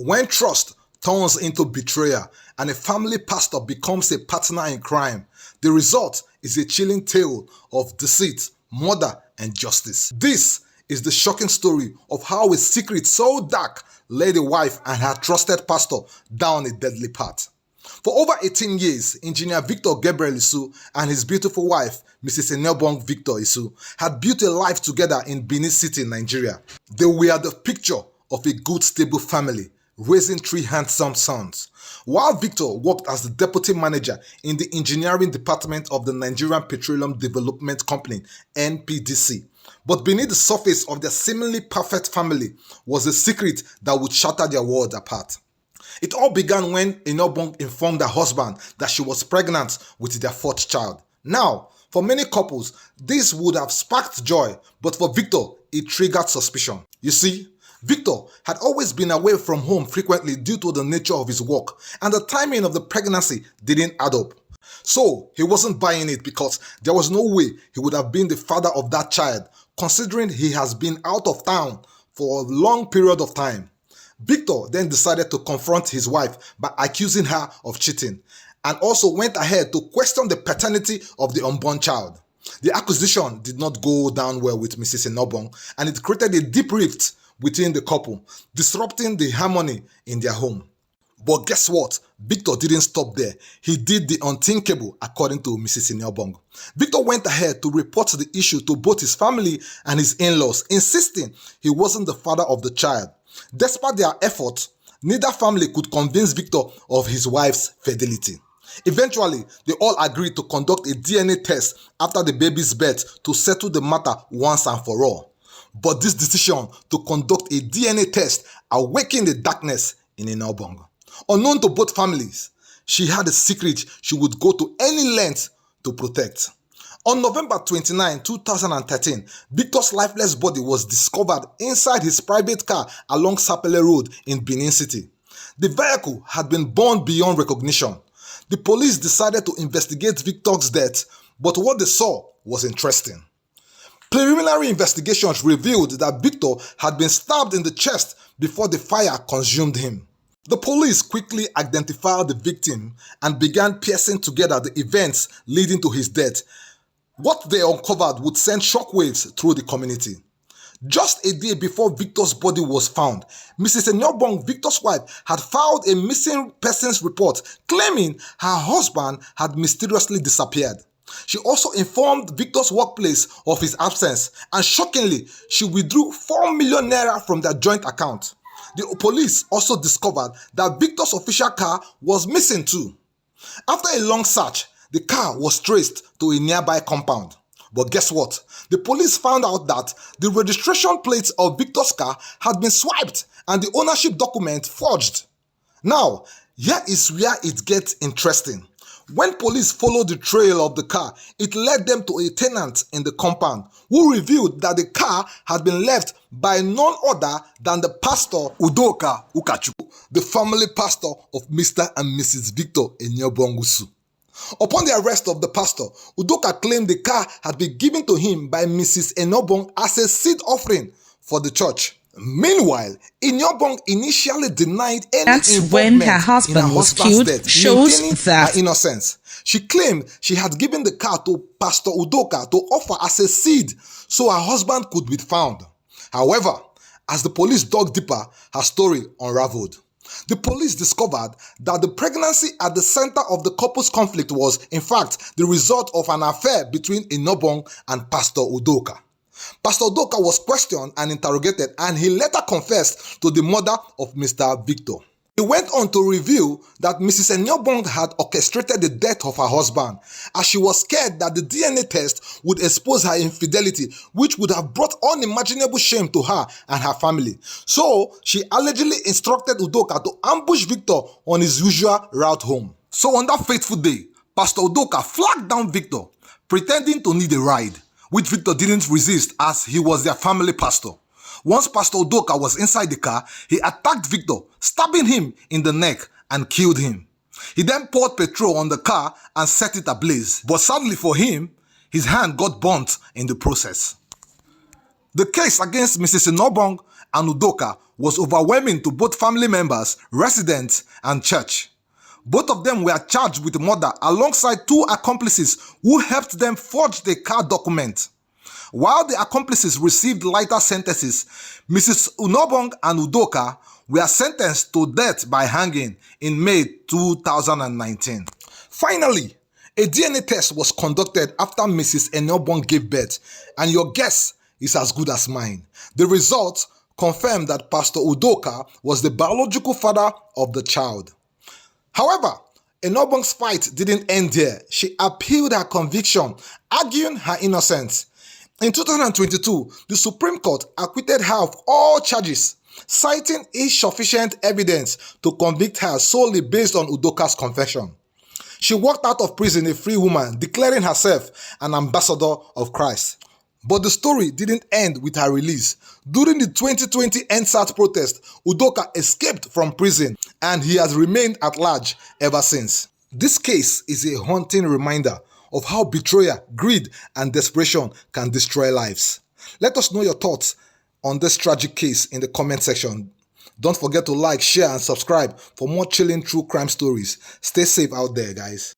When trust turns into betrayal and a family pastor becomes a partner in crime, the result is a chilling tale of deceit, murder, and justice. This is the shocking story of how a secret so dark led a wife and her trusted pastor down a deadly path. For over 18 years, Engineer Victor Gabriel Isu and his beautiful wife, Mrs. Inobong Victor Isu, had built a life together in Benin City, Nigeria. They were the picture of a good, stable family, raising 3 handsome sons. While Victor worked as the deputy manager in the engineering department of the Nigerian Petroleum Development Company, NPDC. But beneath the surface of their seemingly perfect family was a secret that would shatter their world apart. It all began when Inobong informed her husband that she was pregnant with their 4th child. Now, for many couples, this would have sparked joy, but for Victor, it triggered suspicion. You see, Victor had always been away from home frequently due to the nature of his work, and the timing of the pregnancy didn't add up. So, he wasn't buying it because there was no way he would have been the father of that child, considering he has been out of town for a long period of time. Victor then decided to confront his wife by accusing her of cheating, and also went ahead to question the paternity of the unborn child. The accusation did not go down well with Mrs. Inobong, and it created a deep rift within the couple, disrupting the harmony in their home. But guess what? Victor didn't stop there. He did the unthinkable, according to Mrs. Inobong. Victor went ahead to report the issue to both his family and his in-laws, insisting he wasn't the father of the child. Despite their efforts, neither family could convince Victor of his wife's fidelity. Eventually, they all agreed to conduct a DNA test after the baby's birth to settle the matter once and for all. But this decision to conduct a DNA test awakened the darkness in Inobong. Unknown to both families, she had a secret she would go to any length to protect. On November 29, 2013, Victor's lifeless body was discovered inside his private car along Sapele Road in Benin City. The vehicle had been burned beyond recognition. The police decided to investigate Victor's death, but what they saw was interesting. Preliminary investigations revealed that Victor had been stabbed in the chest before the fire consumed him. The police quickly identified the victim and began piecing together the events leading to his death. What they uncovered would send shockwaves through the community. Just a day before Victor's body was found, Mrs. Inobong, Victor's wife, had filed a missing persons report claiming her husband had mysteriously disappeared. She also informed Victor's workplace of his absence, and shockingly, she withdrew 4 million naira from their joint account. The police also discovered that Victor's official car was missing too. After a long search, the car was traced to a nearby compound. But guess what? The police found out that the registration plates of Victor's car had been swiped and the ownership document forged. Now, here is where it gets interesting. When police followed the trail of the car, it led them to a tenant in the compound who revealed that the car had been left by none other than the Pastor Udoka Ukachuku, the family pastor of Mr. and Mrs. Victor Inobong Usu. Upon the arrest of the pastor, Udoka claimed the car had been given to him by Mrs. Inobong as a seed offering for the church. Meanwhile, Inobong initially denied any involvement when her husband in her was husband's killed, death, shows maintaining that her innocence. She claimed she had given the car to Pastor Udoka to offer as a seed so her husband could be found. However, as the police dug deeper, her story unraveled. The police discovered that the pregnancy at the center of the couple's conflict was, in fact, the result of an affair between Inobong and Pastor Udoka. Pastor Udoka was questioned and interrogated, and he later confessed to the murder of Mr. Victor. He went on to reveal that Mrs. Inobong had orchestrated the death of her husband, as she was scared that the DNA test would expose her infidelity, which would have brought unimaginable shame to her and her family. So, she allegedly instructed Udoka to ambush Victor on his usual route home. So on that fateful day, Pastor Udoka flagged down Victor, pretending to need a ride, which Victor didn't resist as he was their family pastor. Once Pastor Udoka was inside the car, he attacked Victor, stabbing him in the neck and killed him. He then poured petrol on the car and set it ablaze. But sadly for him, his hand got burnt in the process. The case against Mrs. Inobong and Udoka was overwhelming to both family members, residents, and church. Both of them were charged with murder alongside two accomplices who helped them forge the car document. While the accomplices received lighter sentences, Mrs. Inobong and Udoka were sentenced to death by hanging in May 2019. Finally, a DNA test was conducted after Mrs. Inobong gave birth, and your guess is as good as mine. The results confirmed that Pastor Udoka was the biological father of the child. However, Inobong's fight didn't end there. She appealed her conviction, arguing her innocence. In 2022, the Supreme Court acquitted her of all charges, citing insufficient evidence to convict her solely based on Udoka's confession. She walked out of prison a free woman, declaring herself an ambassador of Christ. But the story didn't end with her release. During the 2020 EndSARS protest, Udoka escaped from prison and he has remained at large ever since. This case is a haunting reminder of how betrayal, greed, and desperation can destroy lives. Let us know your thoughts on this tragic case in the comment section. Don't forget to like, share, and subscribe for more chilling true crime stories. Stay safe out there, guys.